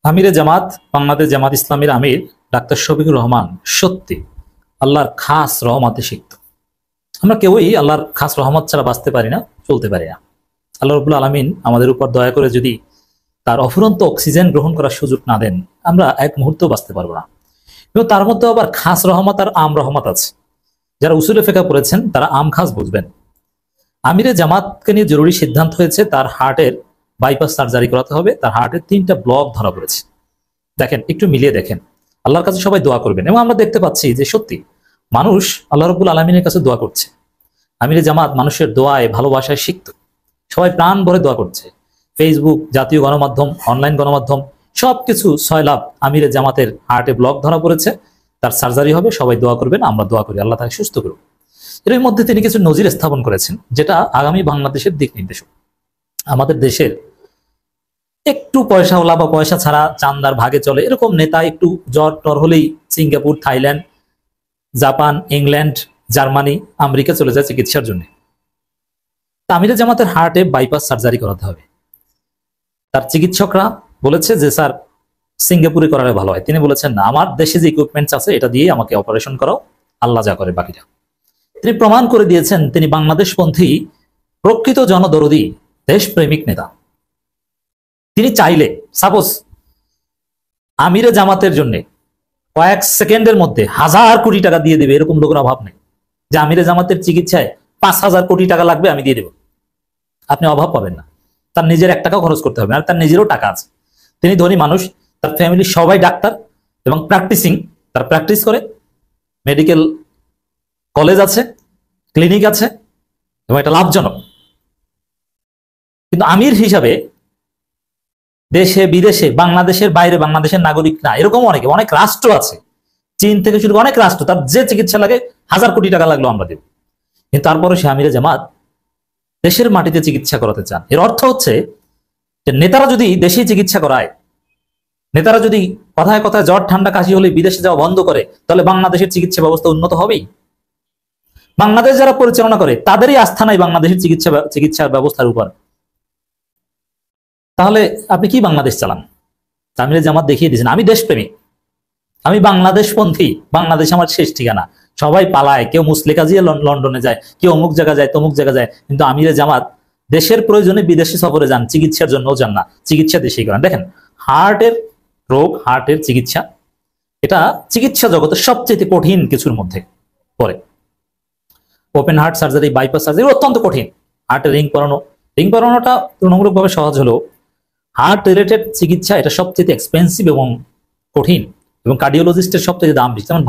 আমিরে জামাত, বাংলাদেশ জামাত ইসলামীর আমির ডাক্তার শফিকুর রহমান সত্যি আল্লাহর খাস রহমতে সিক্ত। আমরা কেউই আল্লাহর খাস রহমত ছাড়া বাঁচতে পারি না, চলতে পারি না। আল্লাহ রাব্বুল আলামিন আমাদের উপর দয়া করে যদি তার অফুরন্ত অক্সিজেন গ্রহণ করার সুযোগ না দেন, আমরা এক মুহূর্তেও বাঁচতে পারবো না। এবং তার মধ্যে আবার খাস রহমত আর আম রহমত আছে। যারা উসুলে ফিকহ পড়েছেন তারা আম খাস বুঝবেন। আমিরে জামাতকে নিয়ে জরুরি সিদ্ধান্ত হয়েছে, তার হার্টের বাইপাস সার্জারি করাতে হবে। তার হার্টের 3টা ব্লক ধরা পড়েছে। দেখেন, একটু মিলিয়ে দেখেন। আল্লাহর কাছে সবাই দোয়া করবেন, এবং আমরা দেখতে পাচ্ছি যে সত্যি মানুষ আল্লাহ রাব্বুল আলামিনের কাছে দোয়া করছে। আমিরে জামাত মানুষের দোয়ায়, ভালোবাসায় সিক্ত। সবাই প্রাণ ভরে দোয়া করছে। ফেসবুক, জাতীয় গণমাধ্যম, অনলাইন গণমাধ্যম সবকিছু ছয় লাভ। আমিরে জামাতের হার্টে ব্লক ধরা পড়েছে, তার সার্জারি হবে। সবাই দোয়া করবেন, আমরা দোয়া করি আল্লাহ তাকে সুস্থ করুন। এর মধ্যে তিনি কিছু নজির স্থাপন করেছেন, যেটা আগামী বাংলাদেশের দিক নির্দেশক। আমাদের দেশের একটু পয়সাওয়ালা বা পয়সা ছাড়া চান্দার ভাগে চলে এরকম নেতা একটু জ্বর টর হলেই Singapore, Thailand, Japan, England, Germany, America চলে যায় চিকিৎসার জন্য। আমিরে জামাতের হার্টে বাইপাস সার্জারি করাতে হবে। তার চিকিৎসকরা বলেছে যে স্যার সিঙ্গাপুরে করালে ভালো হয়। তিনি বলেছেন না, আমার দেশে যে ইকুইপমেন্টস আছে এটা দিয়ে আমাকে অপারেশন করাও, আল্লাহ যা করে বাকিটা। তিনি প্রমাণ করে দিয়েছেন তিনি বাংলাদেশপন্থী প্রকৃত জনদরদী দেশপ্রেমিক নেতা। তিনি চাইলে সাপোজ আমিরে জামাতের জন্য কয়েক সেকেন্ডের মধ্যে 1000 কোটি টাকা দিয়ে দেবে, এরকম লোকের অভাব নেই। যে আমিরে জামাতের চিকিৎসায় 5000 কোটি টাকা লাগবে, আমি দিয়ে দেব, আপনি অভাব পাবেন না। তার নিজের 1 টাকাও খরচ করতে হবে না, আর তার নিজেরও টাকা আছে। তিনি ধনী মানুষ, তার ফ্যামিলি সবাই ডাক্তার এবং প্র্যাকটিসিং, তার প্র্যাকটিস করে, মেডিকেল কলেজ আছে, ক্লিনিক আছে, এবং এটা লাভজনক। কিন্তু আমির হিসাবে দেশে বিদেশে, বাংলাদেশের বাইরে, বাংলাদেশের নাগরিক না, এরকম অনেক রাষ্ট্র আছে, চীন থেকে শুরু করে অনেক রাষ্ট্র, তার যে চিকিৎসা লাগে 1000 কোটি টাকা লাগলো আমরা দেব। কিন্তু তারপরে সে আমিরে জামাত দেশের মাটিতে চিকিৎসা করাতে চান। এর অর্থ হচ্ছে যে নেতারা যদি দেশেই চিকিৎসা করায়, নেতারা যদি কথায় কথায় জ্বর ঠান্ডা কাশি হলে বিদেশে যাওয়া বন্ধ করে, তাহলে বাংলাদেশের চিকিৎসা ব্যবস্থা উন্নত হবেই। বাংলাদেশ যারা পরিচালনা করে তাদেরই আস্থা নাই বাংলাদেশের চিকিৎসার ব্যবস্থার উপর। তাহলে আপনি কি বাংলাদেশ চালান? আমিরে জামাত দেখিয়ে দিয়েছেন আমি দেশপ্রেমিক, আমি বাংলাদেশপন্থী, বাংলাদেশ আমার শেষ ঠিকানা। সবাই পালায়, কেউ মুসলিকা দিয়ে লন্ডনে যায়, কেউ অমুক জায়গা যায়, তমুক জায়গা যায়, কিন্তু আমিরে জামাত দেশের প্রয়োজনে বিদেশে সফরে যান, চিকিৎসার জন্যও যান না, চিকিৎসা দেশেই করেন। দেখেন, হার্টের রোগ, হার্টের চিকিৎসা, এটা চিকিৎসা জগতের সবচেয়ে কঠিন কিছুর মধ্যে পড়ে। Open heart surgery, bypass surgery অত্যন্ত কঠিন। হার্টের রিং পরানোটা তুলনামূলকভাবে সহজ হলেও হার্ট রিলেটেড চিকিৎসা এটা সবচেয়ে এক্সপেন্সিভ এবং কঠিন, এবং কার্ডিওলজিস্টের সবচেয়ে দাম বেশি। যেমন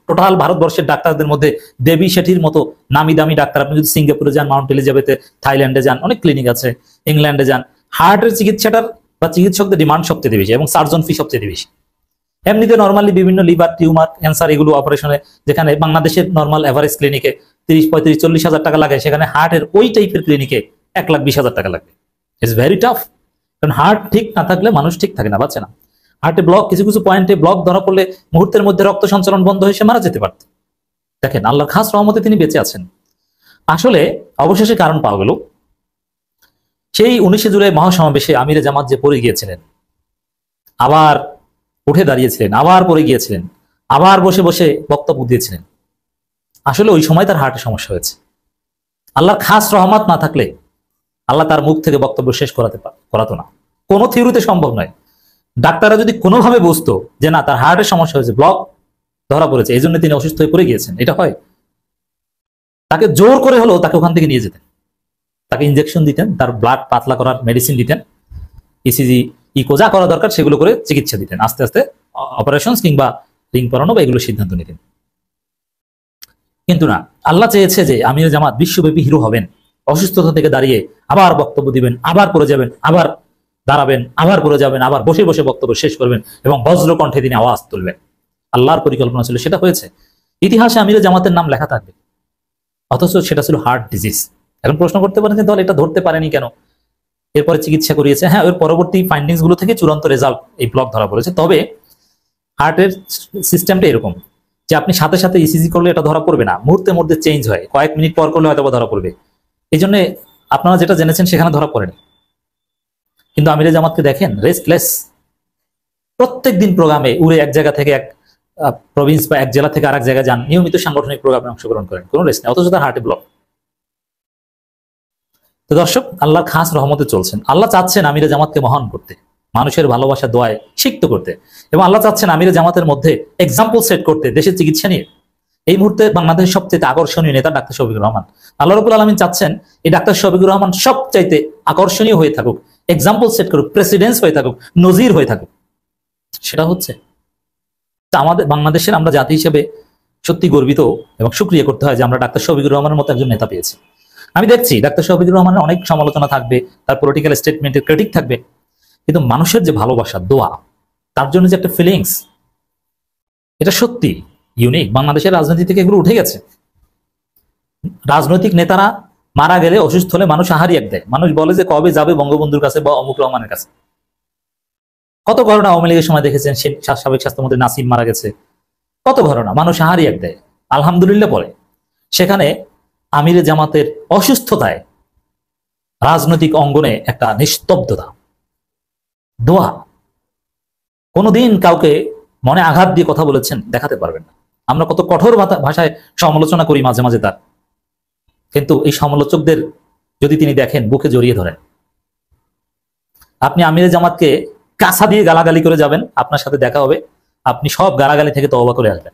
টোটাল ভারতবর্ষের ডাক্তারদের মধ্যে দেবী শেঠির মতো নামি দামি ডাক্তার, আপনি যদি সিঙ্গাপুরে যান, মাউন্ট এলিজাবেথে, থাইল্যান্ডে যান, অনেক ক্লিনিক আছে, ইংল্যান্ডে যান, হার্টের চিকিৎসাটার বা চিকিৎসকদের ডিমান্ড সবচেয়ে বেশি এবং সার্জন ফি সবচেয়ে বেশি। এমনিতে নর্মালি বিভিন্ন লিভার, টিউমার, ক্যান্সার এগুলো অপারেশনে যেখানে বাংলাদেশের নর্মাল এভারেজ ক্লিনিকে 30, 35, 40 হাজার টাকা লাগে, সেখানে হার্টের ওই টাইপের ক্লিনিকে 1,20,000 টাকা লাগবে। It's very tough. কারণ হার্ট ঠিক না থাকলে মানুষ ঠিক থাকে না, বাঁচে না। হার্টে ব্লক, কিছু কিছু পয়েন্টে ব্লক ধরা পড়লে মুহূর্তের মধ্যে রক্ত সঞ্চালন বন্ধ হয়ে সে মারা যেতে পারত। দেখেন, আল্লাহর খাস রহমতে তিনি বেঁচে আছেন। আসলে অবশেষে কারণ পাওয়া গেল। সেই 19 জুলাই মহাসমাবেশে আমিরে জামাত যে পড়ে গিয়েছিলেন, আবার উঠে দাঁড়িয়েছিলেন, আবার পড়ে গিয়েছিলেন, আবার বসে বসে বক্তব্য দিয়েছিলেন, আসলে ওই সময় তার হার্টে সমস্যা হয়েছে। আল্লাহর খাস রহমত না থাকলে আল্লাহ তার মুখ থেকে বক্তব্য শেষ করাতো না। কোনো থিওরিতে সম্ভব নয়। ডাক্তাররা যদি কোনোভাবে বুঝতো যে না, তার হার্টের সমস্যা হয়েছে, ব্লক ধরা পড়েছে, এই জন্য তিনি অসুস্থ হয়ে পড়ে গিয়েছেন, এটা হয়, তাকে জোর করে হলেও তাকে ওখান থেকে নিয়ে যেতেন, তাকে ইনজেকশন দিতেন, তার ব্লাড পাতলা করার মেডিসিন দিতেন, ইসিজি, ইকো যা করা দরকার সেগুলো করে চিকিৎসা দিতেন, আস্তে আস্তে অপারেশন কিংবা রিং পরানো বা এগুলো সিদ্ধান্ত নিতেন। কিন্তু না, আল্লাহ চেয়েছে যে আমিরে জামাত বিশ্বব্যাপী হিরো হবেন, অসুস্থতা থেকে দাঁড়িয়ে আবার বক্তব্য দিবেন, আবার পড়ে যাবেন, আবার দাঁড়াবেন, আবার পড়ে যাবেন, আবার বসে বসে বক্তব্য শেষ করবেন এবং বজ্র কণ্ঠে তিনি আওয়াজ তুলবেন। আল্লাহর পরিকল্পনা ছিল, সেটা হয়েছে। ইতিহাসে আমিরে জামাতের নাম লেখা থাকবে, অথচ সেটা ছিল হার্ট ডিজিজ। এখন প্রশ্ন করতে পারেন যে দল এটা ধরতে পারেনি কেন? এরপরে চিকিৎসা করিয়েছে, হ্যাঁ, ওর পরবর্তী ফাইন্ডিংস গুলো থেকে চূড়ান্ত রেজাল্ট এই ব্লক ধরা পড়েছে। তবে হার্টের সিস্টেমটা এরকম যে আপনি সাথে সাথে ইসিজি করলে এটা ধরা পড়বে না, মুহূর্তের মধ্যে চেঞ্জ হয়, কয়েক মিনিট পর করলে হয়তো ধরা পড়বে। এই জন্য আপনারা যেটা জেনেছেন সেখানে ধরা পড়েনি। কিন্তু আমিরে জামাতকে দেখেন, রেস্টলেস, প্রত্যেকদিন প্রোগ্রামে উড়ে এক জায়গা থেকে এক প্রভিন্স বা এক জেলা থেকে আরেক জায়গায় যান, নিয়মিত সাংগঠনিক প্রোগ্রামে অংশগ্রহণ করেন, কোনো রেস্ট নেই, অথচ তার হার্টে ব্লক। তো দর্শক, আল্লাহর খাস রহমতে চলছেন। আল্লাহ চাচ্ছেন আমিরে জামাতকে মহান করতে, মানুষের ভালোবাসা দোয়ায় সিক্ত করতে, এবং আল্লাহ চাচ্ছেন আমিরে জামাতের মধ্যে এক্সাম্পল সেট করতে দেশের চিকিৎসা নিয়ে। এই মুহূর্তে বাংলাদেশের সবচেয়ে আকর্ষণীয় নেতা ডাক্তার শফিকুর রহমান। আল্লাহ রাব্বুল আলামিন চাচ্ছেন এই ডাক্তার শফিকুর রহমান সবচাইতে আকর্ষণীয় হয়ে থাকুক, এক্সাম্পল সেট করুক, প্রেসিডেন্স হয়ে থাকুক, নজির হয়ে থাকুক। সেটা হচ্ছে আমাদের বাংলাদেশের, আমরা জাতি হিসেবে সত্যি গর্বিত এবং শুকরিয়া করতে হয় যে আমরা ডাক্তার শফিকুর রহমানের মতো একজন নেতা পেয়েছি। আমি দেখছি ডাক্তার শফিকুর রহমানের অনেক সমালোচনা থাকবে, তার পলিটিক্যাল স্টেটমেন্টের ক্রিটিক থাকবে, কিন্তু মানুষের যে ভালোবাসা, দোয়া, তার জন্য যে একটা ফিলিংস, এটা সত্যি ইউনিক। বাংলাদেশের রাজনীতি থেকে এগুলো উঠে গেছে। রাজনৈতিক নেতারা মারা গেলে, অসুস্থ হলে মানুষ আহারি এক দেয়, মানুষ বলে যে কবে যাবে বঙ্গবন্ধুর কাছে বা অমুক রহমানের কাছে। কত ঘটনা আওয়ামী লীগের সময় দেখেছেন, সাবেক স্বাস্থ্যমন্ত্রী নাসিম মারা গেছে, কত ঘটনা, মানুষ আহারি এক দেয়, আলহামদুলিল্লাহ পরে। সেখানে আমিরে জামাতের অসুস্থতায় রাজনৈতিক অঙ্গনে একটা নিস্তব্ধতা, দোয়া। কোনোদিন কাউকে মনে আঘাত দিয়ে কথা বলেছেন দেখাতে পারবেন না। আমরা কত কঠোর ভাষায় সমালোচনা করি মাঝে মাঝে তার, কিন্তু এই সমালোচকদের যদি তিনি দেখেন, বুকে জড়িয়ে ধরেন। আপনি আমিরে জামাতকে কাঁসা দিয়ে গালাগালি করে যাবেন, আপনার সাথে দেখা হবে, আপনি সব গালাগালি থেকে তওবা করে আসবেন।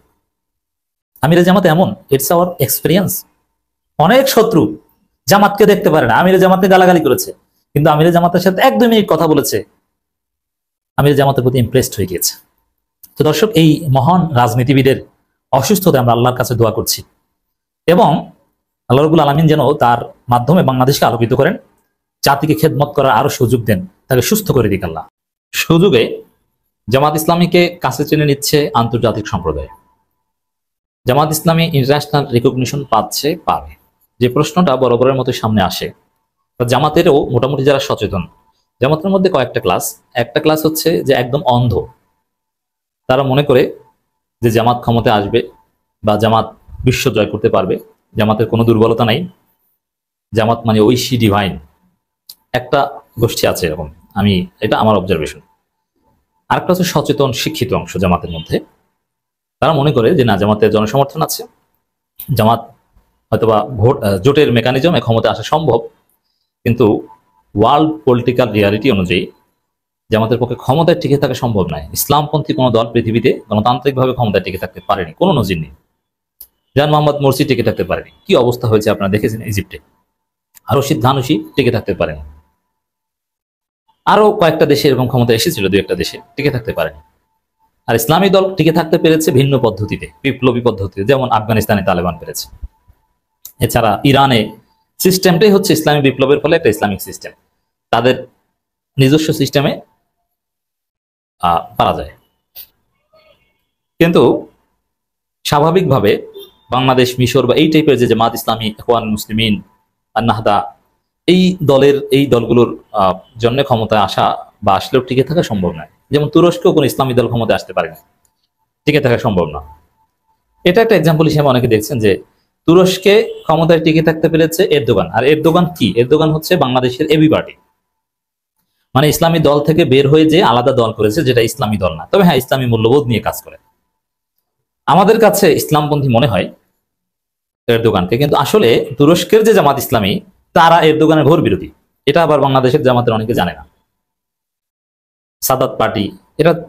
আমিরে জামাত এমন, ইটস আওয়ার এক্সপিরিয়েন্স। অনেক শত্রু জামাতকে দেখতে পারে না, আমিরে জামাতকে গালাগালি করেছে, কিন্তু আমিরে জামাতের সাথে 1-2 মিনিট কথা বলেছে, আমিরে জামাতের প্রতি ইমপ্রেসড হয়ে গিয়েছে। তো দর্শক, এই মহান রাজনীতিবিদের অসুস্থতায় আমরা আল্লাহর কাছে দোয়া করছি, এবং আল্লাহ রাব্বুল আলামিন যেন তার মাধ্যমে বাংলাদেশকে আলোকিত করেন, জাতিকে খেদমত করার আরো সুযোগ দেন, তাকে সুস্থ করে দিক আল্লাহ। সুযোগে জামাত ইসলামীকে কাছে টেনে নিচ্ছে আন্তর্জাতিক সম্প্রদায়। জামাত ইসলামী ইন্টারন্যাশনাল রিকগনিশন পাচ্ছে, পাবে। যে প্রশ্নটা বরাবরের মতো সামনে আসে, জামাতেরও মোটামুটি যারা সচেতন, জামাতের মধ্যে কয়েকটা ক্লাস। একটা ক্লাস হচ্ছে যে একদম অন্ধ, তারা মনে করে যে জামাত ক্ষমতায় আসবে বা জামাত বিশ্ব জয় করতে পারবে, জামাতের কোনো দুর্বলতা নাই, জামাত মানে ঐশী ডিভাইন। একটা গোষ্ঠী আছে এরকম, এটা আমার অবজারভেশন। আরেকটা হচ্ছে সচেতন শিক্ষিত অংশ জামাতের মধ্যে, তারা মনে করে যে না, জামাতের জনসমর্থন আছে, জামাত হয়তোবা জোটের মেকানিজমে ক্ষমতা আসা সম্ভব, কিন্তু ওয়ার্ল্ড পলিটিক্যাল রিয়ালিটি অনুযায়ী জামাতের পক্ষে ক্ষমতায় টিকে থাকা সম্ভব নয়। ইসলামপন্থী কোনো দল পৃথিবীতে গণতান্ত্রিকভাবে ক্ষমতায় টিকে থাকতে পারেনি, কোনো নজির নেই। জান মোহাম্মদ মোরসি টিকে থাকতে পারেনি, কি অবস্থা হয়েছে আপনারা দেখেছেন ইজিপ্টে। আর রশিদ ঘানুশি টিকে থাকতে পারেনি। আরো কয়েকটা দেশে এরকম ক্ষমতা এসেছিল, 2-1টা দেশে টিকে থাকতে পারেনি। আর ইসলামী দল টিকে থাকতে পেরেছে ভিন্ন পদ্ধতিতে, বিপ্লবী পদ্ধতিতে, যেমন আফগানিস্তানে তালেবান পেরেছে। এছাড়া ইরানে সিস্টেমটাই হচ্ছে ইসলামী বিপ্লবের ফলে একটা ইসলামিক সিস্টেম, তাদের নিজস্ব সিস্টেমে পারা যায়। কিন্তু স্বাভাবিকভাবে বাংলাদেশ, মিশর বা এই টাইপের যে জামাত ইসলামী, ইখওয়ান মুসলিমিন, আর নাহদা, এই দলগুলোর জন্য ক্ষমতায় আসা বা আসলেও টিকে থাকা সম্ভব নয়। যেমন তুরস্কেও কোনো ইসলামী দল ক্ষমতায় আসতে পারে না, টিকে থাকা সম্ভব না। এটা একটা এক্সাম্পল হিসেবে অনেকে দেখছেন যে তুরস্কে ক্ষমতায় টিকে থাকতে পেরেছে এরদোগান। আর এরদোগান কি? এরদোগান হচ্ছে বাংলাদেশের এবি পার্টি, মানে ইসলামী দল থেকে বের হয়ে যে আলাদা দল করেছে, যেটা ইসলামী দল না, তবে হ্যাঁ ইসলামী মূল্যবোধ নিয়ে কাজ করে। আমাদের কাছে ইসলামপন্থী মনে হয় এরদোগানকে, কিন্তু আসলে তুরস্কের যে জামাত ইসলামী, তারা এরদোগানের ঘোর বিরোধী। এটা আবার বাংলাদেশের জামাতের অনেকে জানে না। সাদাত পার্টি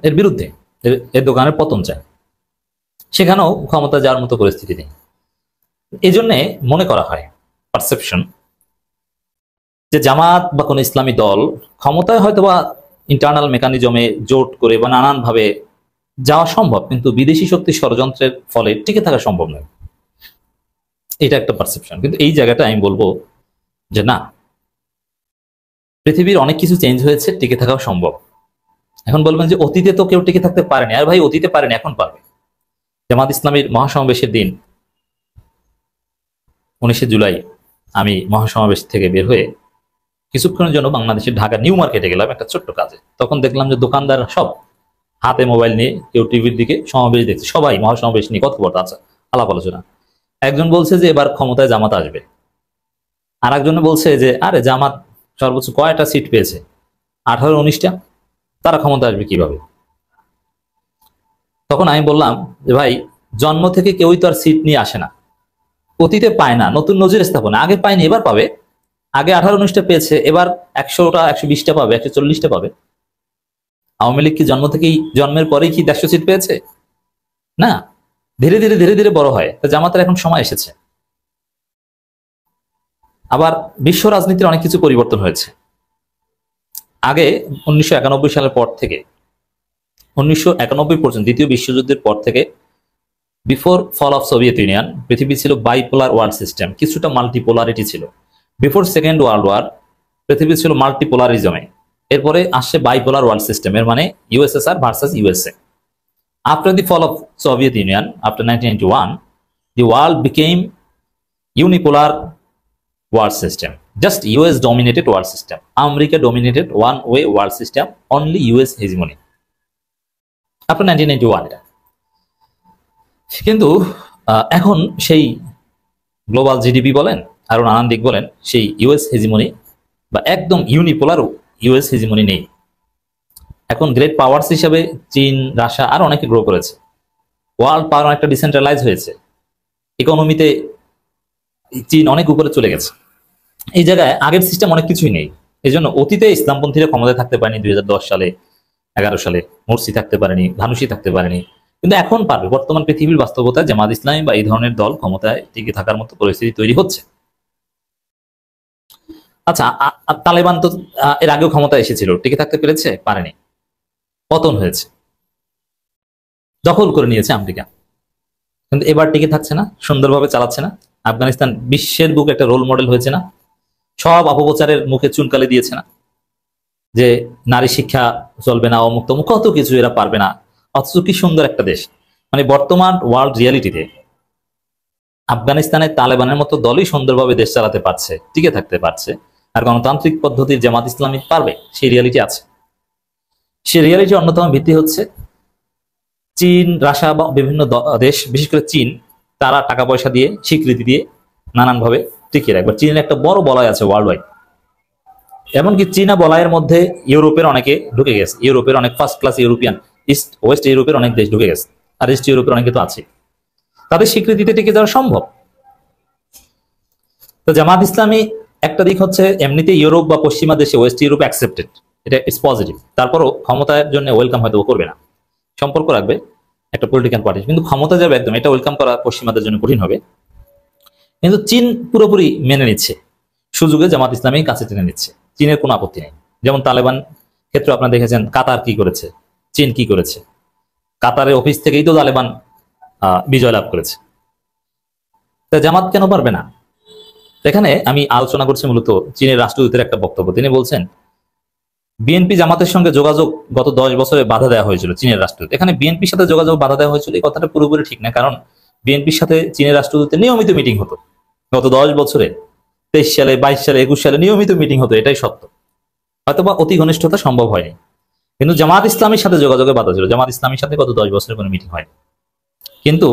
এর বিরুদ্ধে, এরদোগানের পতন চায়, সেখানেও ক্ষমতা যাওয়ার মতো পরিস্থিতি নেই। এই জন্যে মনে করা হয়, পারসেপশন, যে জামাত বা কোনো ইসলামী দল ক্ষমতায় হয়তোবা ইন্টারনাল মেকানিজমে জোট করে বা নানানভাবে যাওয়া সম্ভব, কিন্তু বিদেশি শক্তির ষড়যন্ত্রের ফলে টিকে থাকা সম্ভব নয়। এটা একটা পারসেপশন। কিন্তু এই জায়গাটা আমি বলবো যে না, পৃথিবীর অনেক কিছু চেঞ্জ হয়েছে, টিকে থাকাও সম্ভব। এখন বলবেন যে অতীতে তো কেউ টিকে থাকতে পারেনি। আর ভাই, অতীতে পারেনি, এখন পারবে। জামাত ইসলামীর মহাসমাবেশের দিন 19শে জুলাই আমি মহাসমাবেশ থেকে বের হয়ে কিছুক্ষণের জন্য বাংলাদেশের ঢাকা নিউ মার্কেটে গেলাম একটা ছোট্ট কাজে। তখন দেখলাম যে দোকানদার সব হাতে মোবাইল নিয়ে, কেউ টিভির দিকে, সমাবেশ দেখছে, সবাই মহাসমাবেশ নিয়ে কথাবার্তা আছে, আলাপ আলোচনা। একজন বলছে যে এবার ক্ষমতায় জামাত আসবে, আর একজন বলছে যে আরে জামাত সর্বোচ্চ কয়টা সিট পেয়েছে, 18-19টা, তারা ক্ষমতা আসবে কিভাবে? তখন আমি বললাম যে ভাই, জন্ম থেকে কেউই তো আর সিট নিয়ে আসে না, অতীতে পায় না, নতুন নজির স্থাপনা। আগে পায়নি, এবার পাবে। আগে 18-19টা পেয়েছে, এবার 100টা 120টা পাবে, 140টা পাবে। আওয়ামী লীগ কি জন্ম থেকেই, জন্মের পরেই কি 150 সিট পেয়েছে? না, ধীরে ধীরে ধীরে ধীরে বড় হয়। তো জামাতের এখন সময় এসেছে। আবার বিশ্ব রাজনীতির অনেক কিছু পরিবর্তন হয়েছে। আগে 1991 সালের পর থেকে 1991 পর্যন্ত, দ্বিতীয় বিশ্বযুদ্ধের পর থেকে, before fall of Soviet Union, পৃথিবী ছিল বাইপোলার ওয়ার্ল্ড সিস্টেম, কিছুটা মাল্টিপোলারিটি ছিল। বিফোর সেকেন্ড ওয়ার্ল্ড ওয়ার পৃথিবী ছিল মাল্টিপোলারিজমে। এরপরে আসছে বাইপোলার ওয়ার্ল্ড সিস্টেম, এর মানে USSR versus USA. After the fall of Soviet Union, after 1991, the world became unipolar world system. Just US dominated world system. America dominated one way world system, only US hegemony. After 1991 এটা। কিন্তু এখন সেই global GDP বলেন আর নানান দিক বলেন, সেই US hegemony বা একদম ইউনিপোলার ইউএস হেজিমনি নেই। এখন গ্রেট পাওয়ার্স হিসেবে চীন, রাশিয়া আর অনেকে গ্রো করেছে। ওয়ার্ল্ড পাওয়ার অনেকটা ডিসেন্ট্রালাইজ হয়েছে। ইকোনমিতে চীন অনেক উপরে চলে গেছে। এই জায়গায় আগের সিস্টেম অনেক কিছুই নেই। এই জন্য অতীতে ইসলামপন্থীরা ক্ষমতায় থাকতে পারেনি। 2010 সালে, 11 সালে মোরসি থাকতে পারেনি, ধানুষি থাকতে পারেনি, কিন্তু এখন পারবে। বর্তমান পৃথিবীর বাস্তবতায় জামাত ইসলামী বা এই ধরনের দল ক্ষমতায় টিকে থাকার মতো পরিস্থিতি তৈরি হচ্ছে। আচ্ছা, তালেবান তো এর আগেও ক্ষমতায় এসেছিল, টিকে থাকতে পেরেছে? পারেনি, পতন হয়েছে, দখল করে নিয়েছে আমেরিকা। কিন্তু এবার টিকে থাকছে না, সুন্দরভাবে চালাচ্ছে না। আফগানিস্তান বিশ্বের বুকে একটা রোল মডেল হয়েছে না? সব অপপ্রচারের মুখে চুনকালি দিয়েছে না, যে নারী শিক্ষা চলবে না, অমুক্ত কত কিছু, এরা পারবে না। অথচ কি সুন্দর একটা দেশ। মানে বর্তমান ওয়ার্ল্ড রিয়ালিটিতে আফগানিস্তানের তালেবানের মতো দলই সুন্দরভাবে দেশ চালাতে পারছে, টিকে থাকতে পারছে, আর গণতান্ত্রিক পদ্ধতির জামাত ইসলামী পারবে, সেই রিয়ালিটি আছে। সেই রিয়ালিটির অন্যতম ভিত্তি হচ্ছে চীন, রাশিয়া বা বিভিন্ন দেশ, বিশেষ করে চীন, তারা টাকা পয়সা দিয়ে, স্বীকৃতি দিয়ে নানানভাবে টিকিয়ে রাখবে। চীনের একটা বড় বলয় আছে ওয়ার্ল্ড ওয়াইড। এমনকি চীনা বলয়ের মধ্যে ইউরোপের অনেকে ঢুকে গেছে। ইউরোপের অনেক first class European, east West ইউরোপের অনেক দেশ ঢুকে গেছে, আর ইস্ট ইউরোপের অনেকে তো আছে। তাদের স্বীকৃতিতে টিকে যাওয়া সম্ভব। তো জামাত ইসলামী একটা দিক হচ্ছে এমনিতে ইউরোপ বা পশ্চিমা দেশে, ওয়েস্ট ইউরোপ অ্যাকসেপ্টেড, এটা ইটস পজিটিভ। তারপরও ক্ষমতার জন্য ওয়েলকাম হয়তো করবে না, সম্পর্ক রাখবে একটা পলিটিক্যাল পার্টি, কিন্তু ক্ষমতা যাবে একদম, এটা ওয়েলকাম করা পশ্চিমাদের জন্য কঠিন হবে। কিন্তু চীন পুরোপুরি মেনে নিচ্ছে, সুযোগে জামাত ইসলামী কাছে টেনে নিচ্ছে, চীনের কোনো আপত্তি নেই। যেমন তালেবান ক্ষেত্রে আপনারা দেখেছেন কাতার কি করেছে, চীন কি করেছে। কাতারের অফিস থেকেই তো তালেবান বিজয় লাভ করেছে। তা জামাত কেন পারবে না? এখানে আমি আলোচনা করছি মূলত চীনের রাষ্ট্রদূতের একটা বক্তব্য। তিনি বলছেন, বিএনপি জামাতের সঙ্গে যোগাযোগ গত 10 বছরে বাধা দেওয়া হয়েছিল চীনের রাষ্ট্রদূত। এখানে বিএনপির সাথে যোগাযোগ বাধা দেওয়া হয়েছিল, এই কথাটা পুরোপুরি ঠিক না। কারণ বিএনপির সাথে চীনের রাষ্ট্রদূতের নিয়মিত মিটিং হতো গত 10 বছরে। 23 সালে, 22 সালে, 21 সালে নিয়মিত মিটিং হতো, এটাই সত্য। হয়তোবা অতি ঘনিষ্ঠতা সম্ভব হয়নি, কিন্তু জামাত ইসলামীর সাথে যোগাযোগে বাধা ছিল। জামাত ইসলামীর সাথে গত 10 বছরে কোনো মিটিং হয়নি, কিন্তু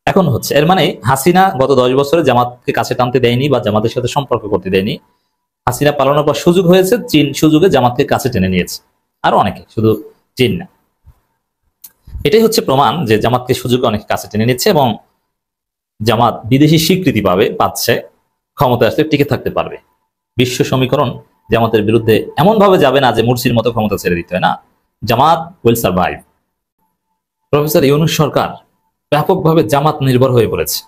এখন হচ্ছে। এর মানে হাসিনা গত 10 বছরে জামাতকে কাছে টানতে দেয়নি বা জামাতের সাথে সম্পর্ক করতে দেয়নি। হাসিনা পালানোর পর সুযোগ হয়েছে, চীন সুযোগে জামাতকে কাছে টেনে নিয়েছে, আরো অনেকে, শুধু চীন না। এটাই হচ্ছে প্রমাণ যে জামাতকে সুযোগে অনেকে কাছে টেনে নিচ্ছে এবং জামাত বিদেশি স্বীকৃতি পাচ্ছে, ক্ষমতা আসলে টিকে থাকতে পারবে। বিশ্ব সমীকরণ জামাতের বিরুদ্ধে এমন ভাবে যাবে না যে মুরসির মতো ক্ষমতা ছেড়ে দিতে হয় না। জামাত উইল সার্ভাইভ। প্রফেসর ইউনূস সরকার ব্যাপকভাবে জামাত নির্ভর হয়ে পড়েছে,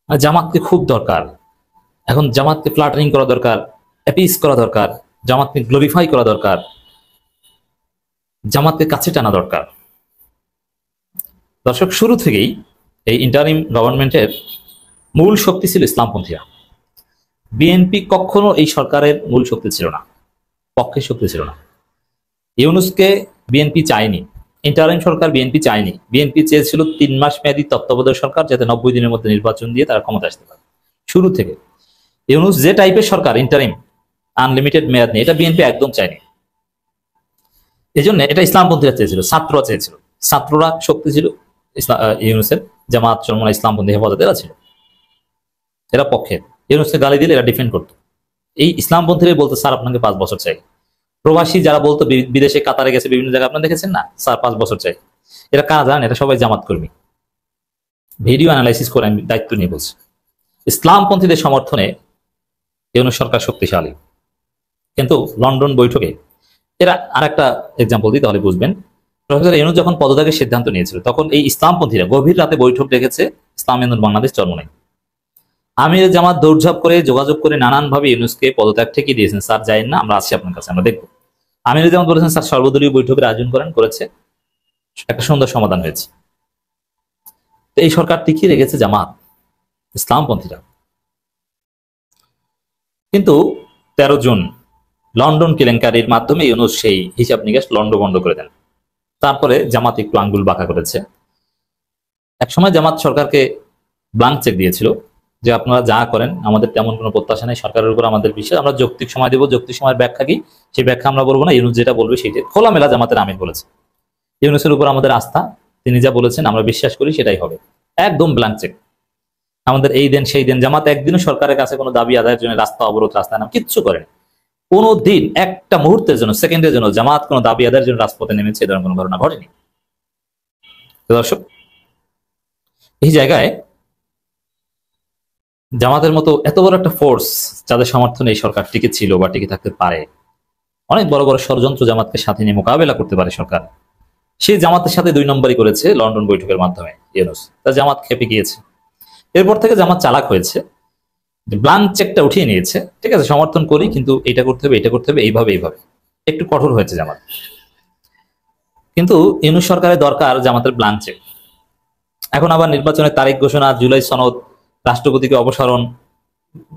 আর জামাতকে খুব দরকার। এখন জামাতকে ফ্ল্যাটারিং করা দরকার, অ্যাপিস করা দরকার, জামাতকে গ্লোরিফাই করা দরকার, জামাতকে কাছে টানা দরকার। দর্শক, শুরু থেকেই এই ইন্টারিম গভর্নমেন্টের মূল শক্তি ছিল ইসলামপন্থীরা। বিএনপি কখনো এই সরকারের মূল শক্তি ছিল না, পক্ষের শক্তি ছিল না। ইউনূসকে বিএনপি চায়নি, ইন্টারিম সরকার বিএনপি চায়নি। বিএনপি চেয়েছিল 3 মাস মেয়াদী তত্ত্বাবধায়ক সরকার, যাতে 90 দিনের মধ্যে নির্বাচন দিয়ে তারা ক্ষমতা আসতে পারে। শুরু থেকে ইউনূস যে টাইপের সরকার, ইন্টারিম, আনলিমিটেড মেয়াদ নেই, এটা বিএনপি একদম চায়নি। এই জন্য এটা ইসলামপন্থীরা চেয়েছিল, ছাত্ররা চেয়েছিল। ছাত্ররা শক্তি ছিল ইউনূসের, জামাত, চরমোনাই, ইসলামপন্থী, হেফাজত এরা ছিল, এরা পক্ষে। ইউনূসকে গালি দিলে এরা ডিফেন্ড করতো। এই ইসলামপন্থীরাই বলতো, স্যার আপনাকে 5 বছর চাই। প্রবাসী যারা বলতো, বিদেশে কাতারে গেছে, বিভিন্ন জায়গায় আপনারা দেখেছেন না, স্যার 5 বছর চাই। এরা কারা জানেন? এটা সবাই জামাত কর্মী। ভিডিও অ্যানালাইসিস করে আমি দায়িত্ব নিয়ে বলছি, ইসলামপন্থীদের সমর্থনে ইউনূস সরকার শক্তিশালী। কিন্তু লন্ডন বৈঠকে এরা আরেকটা এক্সাম্পল দিই, তাহলে বুঝবেন। প্রফেসর ইউনূস যখন পদত্যাগের সিদ্ধান্ত নিয়েছিল, তখন এই ইসলামপন্থীরা গভীর রাতে বৈঠক ডেকেছে ইসলাম আন্দোলন বাংলাদেশ চরমনাই। আমির জামাত দৌড়ঝাঁপ করে যোগাযোগ করে নানানভাবে ইউনূসকে পদত্যাগ ঠেকিয়ে দিয়েছেন। স্যার যাইন না, আমরা আসছি আপনার কাছে, আমরা দেখবো। আমির জামাত বলেছেন স্যার সর্বদলীয় বৈঠকের আয়োজন করেছে, একটা সুন্দর সমাধান হয়েছে। এই সরকার টিকিয়ে রেখেছে জামাত, ইসলামপন্থীরা। কিন্তু 13 জুন লন্ডন কেলেঙ্কারির মাধ্যমে ইউনূস সেই হিসাব নিকাশ লন্ডভন্ড করে দেন। তারপরে জামাত একটু আঙ্গুল বাঁকা করেছে। একসময় জামাত সরকারকে ব্লাঙ্ক চেক দিয়েছিল যে আপনারা যা করেন আমাদের তেমন কোনো প্রত্যাশা নেই, সরকারের উপর আমাদের বিশ্বাস, আমরা যৌক্তিক সময় দেবো, যৌক্তিক সময়ের ব্যাখ্যা কি সেই ব্যাখ্যা আমরা বলবো না, ইউনূস যেটা বলবে সেইটা। খোলামেলা জামাতের আমির বলেছে ইউনূসের উপর আমাদের আস্থা, তিনি যা বলেছেন আমরা বিশ্বাস করি সেটাই হবে, একদম ব্লাঙ্ক চেক। আমাদের এই দেন সেই দেন। জামাত একদিনও সরকারের কাছে কোনো দাবি আদায়ের জন্য রাস্তা অবরোধ, রাস্তায় নাম কিচ্ছু করেনি। কোনো দিন একটা মুহূর্তের জন্য, সেকেন্ডের জন্য জামাত কোনো দাবি আদায়ের জন্য রাজপথে নেমেছে, এ ধরনের কোনো ঘটনা ঘটেনি। দর্শক, এই জায়গায় জামাতের মতো এত বড় একটা ফোর্স, যাদের সমর্থনে এই সরকার টিকে ছিল বা টিকে থাকতে পারে, অনেক বড় বড় ষড়যন্ত্র জামাতকে সাথে নিয়ে মোকাবেলা করতে পারে সরকার, সেই জামাতের সাথে 2 নম্বরই করেছে লন্ডন বৈঠকের মাধ্যমে ইউনূস। তা জামাত খেপে গিয়েছে। এরপর থেকে জামাত চালাক হয়েছে, ব্লাঙ্ক চেকটা উঠিয়ে নিয়েছে। ঠিক আছে, সমর্থন করি, কিন্তু এটা করতে হবে, এটা করতে হবে, এইভাবে একটু কঠোর হয়েছে জামাত। কিন্তু ইউনূস সরকারের দরকার জামাতের ব্লাঙ্ক চেক। এখন আবার নির্বাচনের তারিখ ঘোষণা, জুলাই সনদ, রাষ্ট্রপতিকে অপসারণ,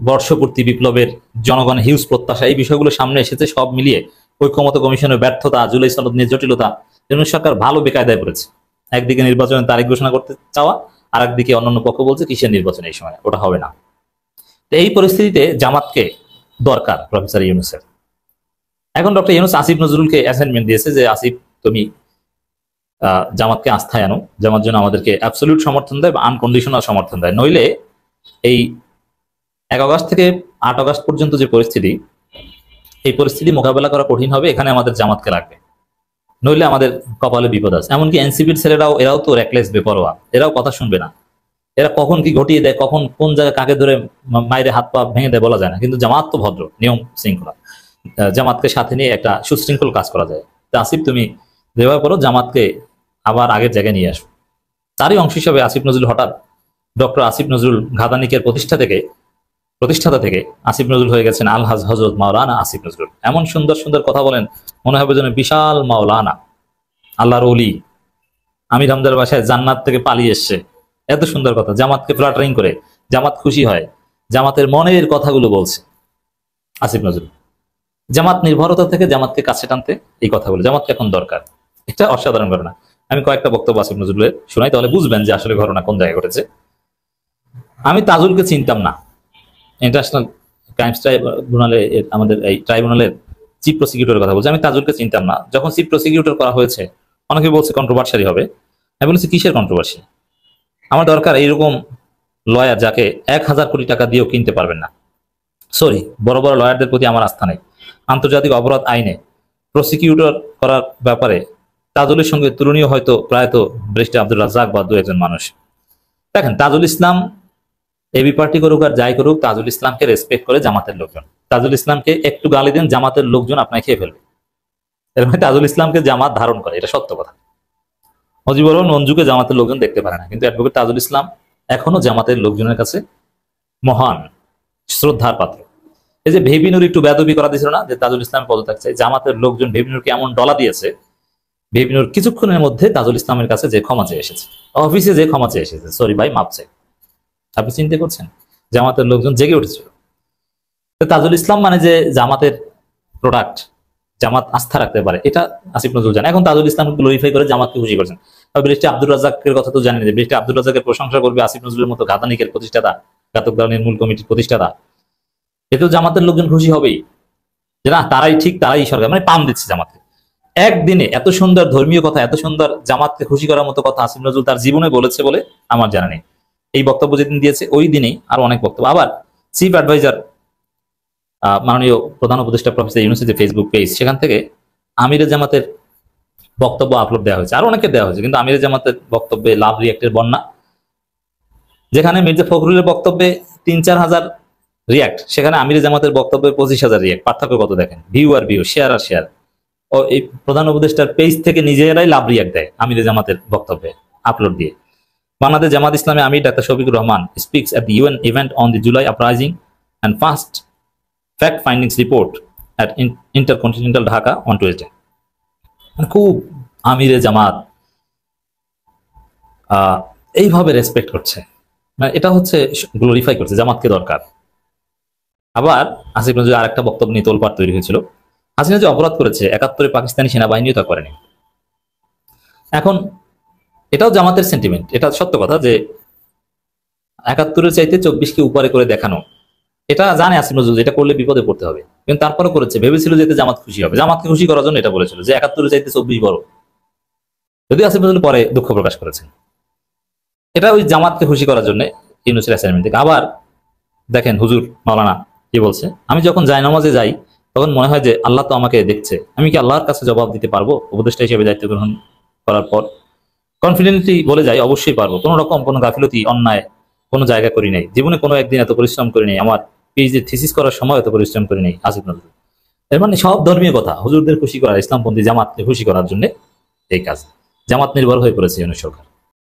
বর্ষপূর্তি বিপ্লবের জনগণের হিউজ প্রত্যাশা, এই বিষয়গুলো সামনে এসেছে। সব মিলিয়ে ঐক্যমত কমিশনের ব্যর্থতা, জুলাই সনদ নিয়ে জটিলতা, ইউনূস সরকার ভালো বেকায়দায় পড়েছে। একদিকে নির্বাচনের তারিখ ঘোষণা করতে চাওয়া, আর একদিকে অন্যান্য পক্ষ বলছে কিসের নির্বাচন, এই সময় ওটা হবে না। এই পরিস্থিতিতে জামাতকে দরকার প্রফেসর ইউনূসের। এখন ডক্টর ইউনূস আসিফ নজরুলকে অ্যাসাইনমেন্ট দিয়েছে যে আসিফ তুমি জামাতকে আস্থায় আনো, জামাত যেন আমাদেরকে অ্যাবসলিউট সমর্থন দেয় বা আনকন্ডিশনাল সমর্থন দেয়, নইলে এই 1 আগস্ট থেকে 8 আগস্ট পর্যন্ত যে পরিস্থিতি, এই পরিস্থিতি মোকাবেলা করা কঠিন হবে। এখানে আমাদের জামাতকে লাগবে, নইলে আমাদের কপালে বিপদ আছে। এমনকি এনসিপির ছেলেরাও, এরাও তো রেকলেস, বেপরোয়া, এরাও কথা শুনবে না। এরা কখন কি ঘটিয়ে দেয়, কখন কোন জায়গায় কাকে ধরে মাইরে হাত পা ভেঙে দেয় বলা যায় না। কিন্তু জামাত তো ভদ্র, নিয়ম শৃঙ্খলা, জামাতকে সাথে নিয়ে একটা সুশৃঙ্খল কাজ করা যায়। তা আসিফ তুমি যেভাবে করো, জামাতকে আবার আগের জায়গায় নিয়ে আসো। তারই অংশ হিসাবে আসিফ নজরুল, হঠাৎ ডক্টর আসিফ নজরুল ঘাতানিকের প্রতিষ্ঠাতা থেকে আসিফ নজরুল হয়ে গেছেন আলহাজ হযরত মাওলানা আসিফ নজরুল। এমন সুন্দর সুন্দর কথা বলেন, মনে হবে যেন বিশাল মাওলানা, আল্লাহর ওলি, আমির হামজার বাসায় জান্নাত থেকে পালিয়ে এসছে। এত সুন্দর কথা, জামাতকে ফ্লাটারিং করে, জামাত খুশি হয়, জামাতের মনের কথাগুলো বলছে আসিফ নজরুল। জামাত নির্ভরতা থেকে জামাতকে কাছে টানতে এই কথাগুলো, জামাতকে এখন দরকার। এটা অসাধারণ ঘটনা। আমি কয়েকটা বক্তব্য আসিফ নজরুলের শোনাই, তাহলে বুঝবেন যে আসলে ঘটনা কোন জায়গায় ঘটেছে। আমি তাজুলকে চিনতাম না। ইন্টারন্যাশনাল ক্রাইমস ট্রাইব্যুনালে, আমাদের এই ট্রাইব্যুনালের চিফ প্রসিকিউটরের কথা বলছি, আমি তাজুলকে চিনতাম না। যখন চিফ প্রসিকিউটর করা হয়েছে, অনেকে বলছে কন্ট্রোভার্সি হবে। আমি বলেছি কিসের কন্ট্রোভার্সি? আমার দরকার এইরকম লয়ার যাকে 1000 কোটি টাকা দিয়েও কিনতে পারবেন না। সরি, বড় বড় লয়ারদের প্রতি আমার আস্থা নেই। আন্তর্জাতিক অপরাধ আইনে প্রসিকিউটর করার ব্যাপারে তাজুলের সঙ্গে তুলনীয় হয়তো প্রায়ত ব্যারিস্টার আব্দুর রাজ্জাক বা 2-1 মানুষ। দেখেন, তাজুল ইসলাম এবি পার্টি করুক আর যাই করুক, তাজুল ইসলামকে রেসপেক্ট করে জামাতের লোকজন। তাজুল ইসলামকে একটু গালি দেন, জামাতের লোকজন আপনাকে খেয়ে ফেলবে। এর মানে তাজুল ইসলামকে জামাত ধারণ করে, এটা সত্য কথা। মুজিবুর রহমান মঞ্জুকে জামাতের লোকজন দেখতে পারে না, কিন্তু অ্যাডভোকেট তাজুল ইসলাম এখনো জামাতের লোকজনের কাছে মহান শ্রদ্ধার পাত্র। এই যে ভেবিনুর একটু বেদবি করা দিয়েছিল না, যে তাজুল ইসলাম পদত্যাগ চাই, জামাতের লোকজন ভেবিনুরকে এমন ডলা দিয়েছে, ভেবিনুর কিছুক্ষণের মধ্যে তাজুল ইসলামের কাছে যে ক্ষমা চেয়ে এসেছে, অফিসে যে ক্ষমা চেয়ে এসেছে, সরি ভাই মাপ চাই। আপনি চিন্তা করছেন, জামাতের লোকজন জেগে উঠেছিল। তাজুল ইসলাম মানে যে জামাতের প্রোডাক্ট, জামাত আস্থা রাখতে পারে, এটা আসিফ নজরুল জানে। এখন তাজুল ইসলাম গ্লোরিফাই করে জামাতকে খুশি করছেন। ব্যারিস্টার আব্দুর রাজ্জাকের কথা তো জানেন, যে ব্যারিস্টার আব্দুর রাজ্জাকের প্রশংসা করবে আসিফ নজরুলের মতো ঘাতানিকের প্রতিষ্ঠাতা, ঘাতক দলের মূল কমিটির প্রতিষ্ঠাতা। এতেও জামাতের লোকজন খুশি হবেই, যে না তারাই ঠিক, তারাই সরকার, মানে পাম দিচ্ছে জামাতে। একদিনে এত সুন্দর ধর্মীয় কথা, এত সুন্দর জামাতকে খুশি করার মতো কথা আসিফ নজরুল তার জীবনে বলেছে বলে আমার জানা নেই। এই বক্তব্য যেদিন দিয়েছে ওই দিনেই আরো অনেক বক্তব্য। আবার চিফ অ্যাডভাইজার মাননীয় প্রধান উপদেষ্টা প্রফেসর ইউনূসের যে ফেসবুক পেজ, সেখান থেকে আমিরে জামাতের বক্তব্য আপলোড দেওয়া হয়েছে, আর অনেকে দেওয়া হয়েছে, কিন্তু আমির জামাতের বক্তব্যে লাভ রিয়াক্টের বন্যা। যেখানে মির্জা ফখরুলের বক্তব্যে 3-4 হাজার রিয়াক্ট, সেখানে আমির জামাতের বক্তব্যে 25,000 রিয়াক্ট। পার্থক্য কত দেখেন, ভিউ আর ভিউ, শেয়ার আর শেয়ার। ও এই প্রধান উপদেষ্টার পেজ থেকে নিজেরাই লাভ রিয়াক্ট দেয় আমির জামাতের বক্তব্যে আপলোড দিয়ে। বাংলাদেশ জামাত ইসলামে Amir doctor Shafiqur Rahman speaks at the UN event on the July uprising and fast fact findings report at Intercontinental Dhaka on Tuesday। খুব আমিরে জামাত এইভাবে রেসপেক্ট করছে, মানে এটা হচ্ছে গ্লোরিফাই করছে জামাতকে দরকার। আবার আসিফ নজরুল আর একটা বক্তব্য নিয়ে তোলপাড় তৈরি হয়েছিল, হাসিনা যে অপরাধ করেছে 71-এ পাকিস্তানি সেনাবাহিনীও তা করেনি। এখন এটাও জামাতের সেন্টিমেন্ট, এটা সত্য কথা যে 71-এর চাইতে 24-কে উপরে করে দেখানো, এটা জানে আসিফ নজরুল এটা করলে বিপদে পড়তে হবে, কিন্তু তারপরে করেছে, ভেবেছিল যে জামাত খুশি হবে, জামাতকে খুশি করার জন্য এটা বলেছিল যে 71-এর চাইতে 24 বড়। যদি আসিফ নজরুল পরে দুঃখ প্রকাশ করেছেন, এটা ওই জামাতকে খুশি করার জন্য ইউনূসের অ্যাসাইনমেন্ট থেকে। আবার দেখেন হুজুর মাওলানা কি বলছে, আমি যখন জায়নামাজে যাই তখন মনে হয় যে আল্লাহ তো আমাকে দেখছে, আমি কি আল্লাহর কাছে জবাব দিতে পারবো উপদেষ্টা হিসেবে দায়িত্ব গ্রহণ করার পর? কনফিডেন্টলি বলে যাই অবশ্যই পারবো, কোনো রকম কোনো গাফিলতি অন্যায় কোনো জায়গা করি নাই, জীবনে কোনো একদিন এত পরিশ্রম করি নাই, আমার পিএইচডি থিসিস করার সময় এত পরিশ্রম করি নাই। আসিফ নজরুল এর মানে সব ধর্মীয় কথা, হুজুরদের খুশি করার, ইসলামপন্থী জামাতকে খুশি করার জন্য এই কাজ। জামাত নির্ভর হয়ে পড়েছে ইউনূস সরকার।